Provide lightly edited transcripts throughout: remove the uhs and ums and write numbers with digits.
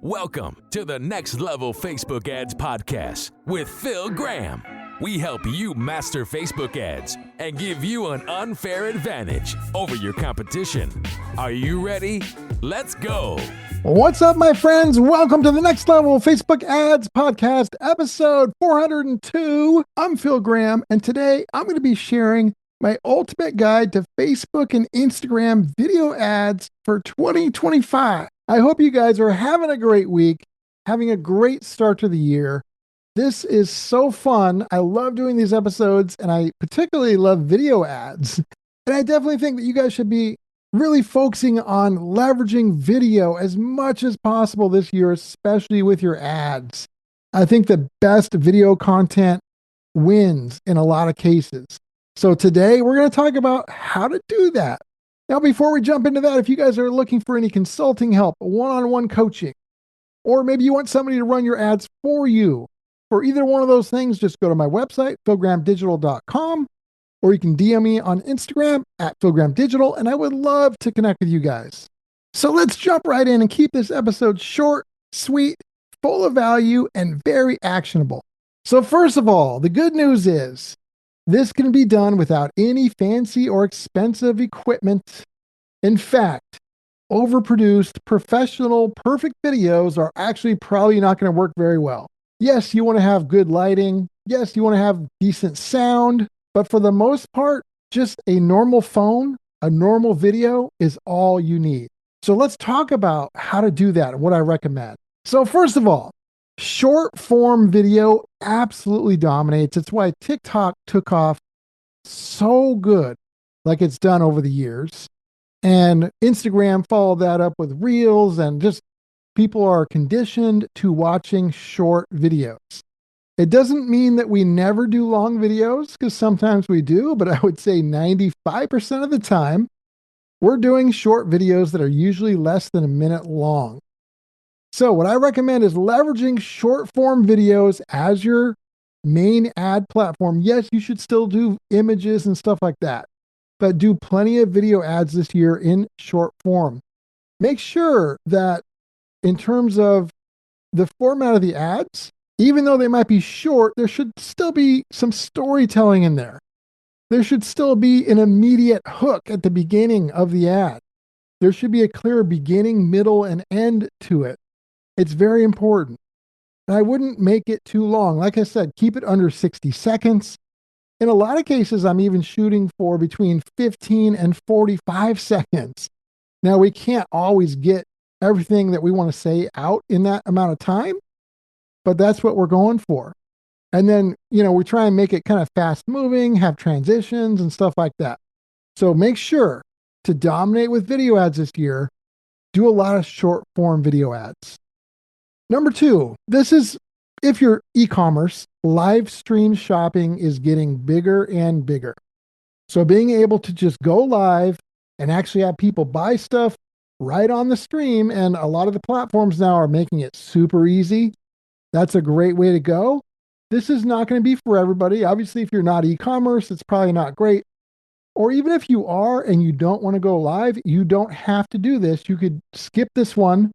Welcome to the Next Level Facebook Ads Podcast with Phil Graham. We help you master Facebook ads and give you an unfair advantage over your competition. Are you ready? Let's go. What's up, my friends? Welcome to the Next Level Facebook Ads Podcast, episode 402. I'm Phil Graham, and today I'm going to be sharing my ultimate guide to Facebook and Instagram video ads for 2025. I hope you guys are having a great week, having a great start to the year. This is so fun. I love doing these episodes, and I particularly love video ads. And I definitely think that you guys should be really focusing on leveraging video as much as possible this year, especially with your ads. I think the best video content wins in a lot of cases. So today we're going to talk about how to do that. Now, before we jump into that, if you guys are looking for any consulting help, one-on-one coaching, or maybe you want somebody to run your ads for you, for either one of those things, just go to my website, philgrahamdigital.com, or you can DM me on Instagram at philgrahamdigital, and I would love to connect with you guys. So let's jump right in and keep this episode short, sweet, full of value, and very actionable. So first of all, the good news is this can be done without any fancy or expensive equipment. In fact, overproduced, professional, perfect videos are actually probably not going to work very well. Yes, you want to have good lighting. Yes, you want to have decent sound. But for the most part, just a normal phone, a normal video is all you need. So let's talk about how to do that and what I recommend. So first of all, short form video absolutely dominates. It's why TikTok took off so good, like it's done over the years. And Instagram followed that up with Reels, and just people are conditioned to watching short videos. It doesn't mean that we never do long videos, because sometimes we do, but I would say 95% of the time, we're doing short videos that are usually less than a minute long. So what I recommend is leveraging short form videos as your main ad platform. Yes, you should still do images and stuff like that, but do plenty of video ads this year in short form. Make sure that in terms of the format of the ads, even though they might be short, there should still be some storytelling in there. There should still be an immediate hook at the beginning of the ad. There should be a clear beginning, middle, and end to it. It's very important. And I wouldn't make it too long. Like I said, keep it under 60 seconds. In a lot of cases, I'm even shooting for between 15 and 45 seconds. Now, we can't always get everything that we want to say out in that amount of time, but that's what we're going for. And then, we try and make it kind of fast moving, have transitions and stuff like that. So make sure to dominate with video ads this year. Do a lot of short form video ads. Number two, this is if you're e-commerce, live stream shopping is getting bigger and bigger. So being able to just go live and actually have people buy stuff right on the stream, and a lot of the platforms now are making it super easy. That's a great way to go. This is not going to be for everybody. Obviously, if you're not e-commerce, it's probably not great. Or even if you are and you don't want to go live, you don't have to do this. You could skip this one,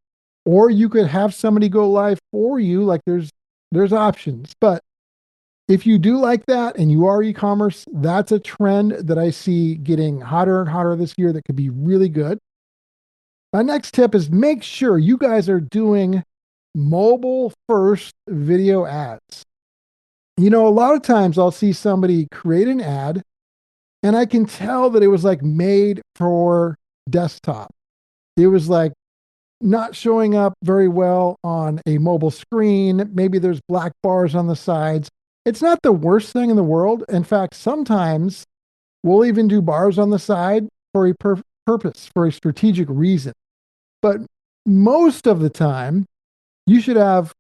or you could have somebody go live for you. Like there's options. But if you do like that and you are e-commerce, that's a trend that I see getting hotter and hotter this year that could be really good. My next tip is make sure you guys are doing mobile first video ads. A lot of times I'll see somebody create an ad and I can tell that it was like made for desktop. It was like not showing up very well on a mobile screen. Maybe there's black bars on the sides. It's not the worst thing in the world. In fact, sometimes we'll even do bars on the side for a purpose, for a strategic reason. But most of the time, you should have,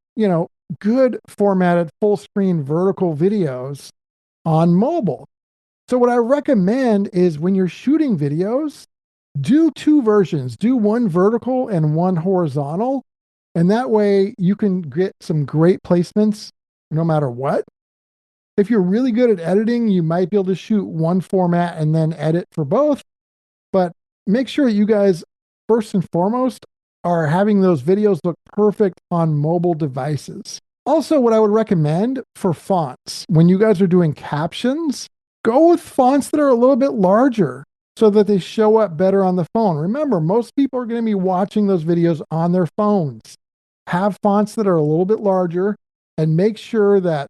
good formatted full screen vertical videos on mobile. So what I recommend is when you're shooting videos, do two versions. Do one vertical and one horizontal. And that way you can get some great placements no matter what. If you're really good at editing, you might be able to shoot one format and then edit for both. But make sure you guys, first and foremost, are having those videos look perfect on mobile devices. Also, what I would recommend for fonts, when you guys are doing captions, go with fonts that are a little bit larger so that they show up better on the phone. Remember, most people are going to be watching those videos on their phones. Have fonts that are a little bit larger and make sure that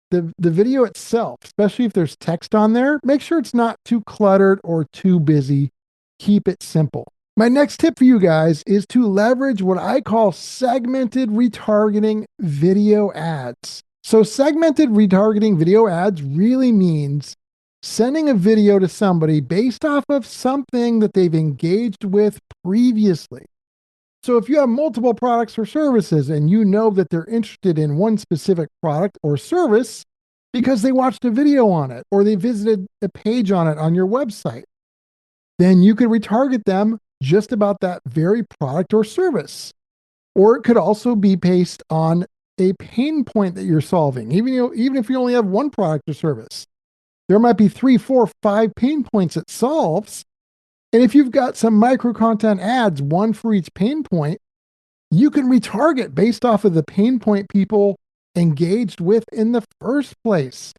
the video itself, especially if there's text on there, make sure it's not too cluttered or too busy. Keep it simple. My next tip for you guys is to leverage what I call segmented retargeting video ads. So segmented retargeting video ads really means sending a video to somebody based off of something that they've engaged with previously. So if you have multiple products or services and you know that they're interested in one specific product or service because they watched a video on it or they visited a page on it on your website, then you could retarget them just about that very product or service. Or it could also be based on a pain point that you're solving, even if you only have one product or service. There might be 3, 4, 5 pain points it solves. And if you've got some micro content ads, one for each pain point, you can retarget based off of the pain point people engaged with in the first place.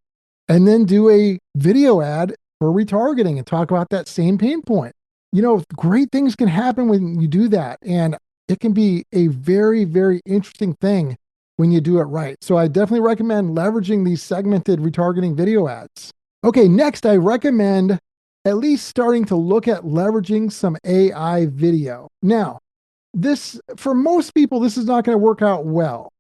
And then do a video ad for retargeting and talk about that same pain point. Great things can happen when you do that. And it can be a very, very interesting thing when you do it right. So I definitely recommend leveraging these segmented retargeting video ads. Okay, next, I recommend at least starting to look at leveraging some AI video. Now, for most people, this is not going to work out well.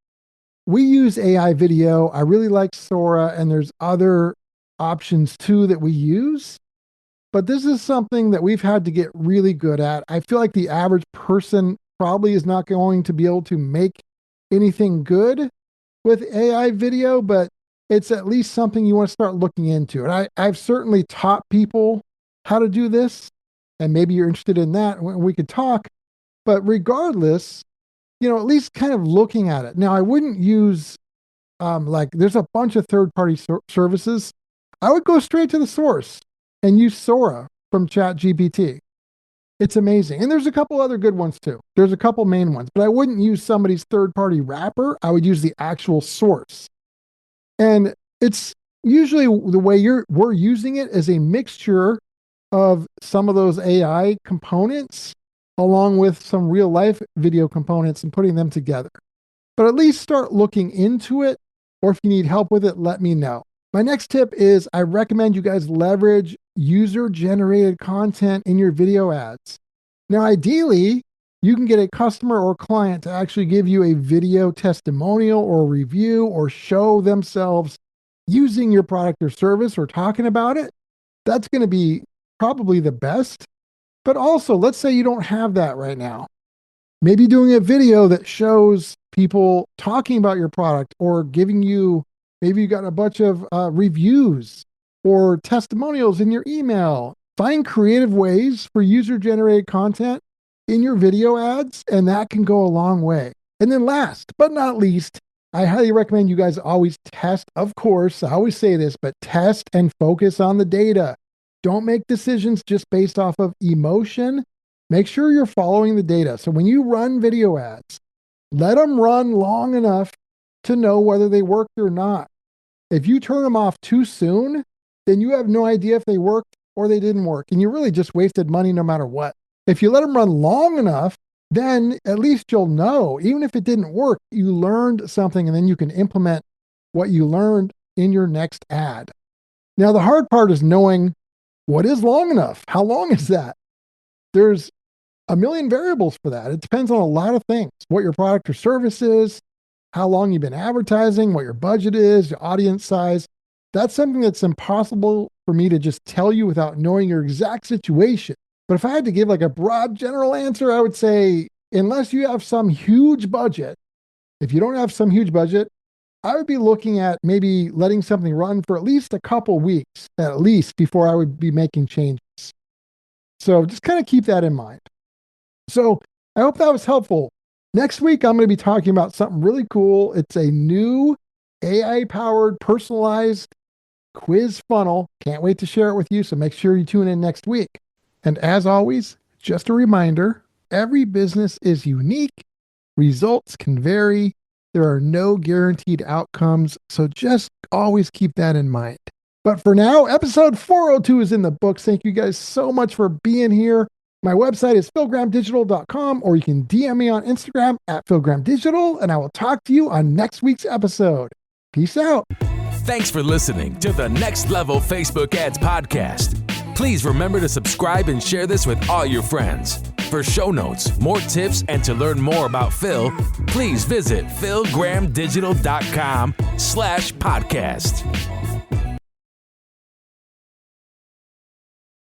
We use AI video. I really like Sora, and there's other options too that we use. But this is something that we've had to get really good at. I feel like the average person probably is not going to be able to make anything good with AI video, but it's at least something you want to start looking into. And I've certainly taught people how to do this, and maybe you're interested in that, we could talk. But regardless, at least kind of looking at it. Now, I wouldn't use, there's a bunch of third-party services. I would go straight to the source and use Sora from ChatGPT. It's amazing. And there's a couple other good ones too. There's a couple main ones, but I wouldn't use somebody's third-party wrapper. I would use the actual source. And it's usually the way we're using it as a mixture of some of those AI components along with some real life video components and putting them together. But at least start looking into it, or if you need help with it, let me know. My next tip is I recommend you guys leverage user-generated content in your video ads. Now, ideally, you can get a customer or client to actually give you a video testimonial or review or show themselves using your product or service or talking about it. That's going to be probably the best. But also, let's say you don't have that right now. Maybe doing a video that shows people talking about your product or giving you, maybe you got a bunch of reviews or testimonials in your email. Find creative ways for user-generated content in your video ads, and that can go a long way. And then last but not least, I highly recommend you guys always test. Of course, I always say this, but test and focus on the data. Don't make decisions just based off of emotion. Make sure you're following the data. So when you run video ads, let them run long enough to know whether they worked or not. If you turn them off too soon, then you have no idea if they worked or they didn't work. And you really just wasted money no matter what. If you let them run long enough, then at least you'll know, even if it didn't work, you learned something and then you can implement what you learned in your next ad. Now, the hard part is knowing what is long enough. How long is that? There's a million variables for that. It depends on a lot of things, what your product or service is, how long you've been advertising, what your budget is, your audience size. That's something that's impossible for me to just tell you without knowing your exact situation. But if I had to give like a broad general answer, I would say, unless you have some huge budget, if you don't have some huge budget, I would be looking at maybe letting something run for at least a couple weeks, at least, before I would be making changes. So just kind of keep that in mind. So I hope that was helpful. Next week, I'm going to be talking about something really cool. It's a new AI-powered personalized quiz funnel. Can't wait to share it with you. So make sure you tune in next week. And as always, just a reminder, every business is unique, results can vary, there are no guaranteed outcomes, so just always keep that in mind. But for now, episode 402 is in the books. Thank you guys so much for being here. My website is philgrahamdigital.com, or you can DM me on Instagram at philgrahamdigital, and I will talk to you on next week's episode. Peace out. Thanks for listening to the Next Level Facebook Ads Podcast. Please remember to subscribe and share this with all your friends. For show notes, more tips, and to learn more about Phil, please visit philgrahamdigital.com/podcast.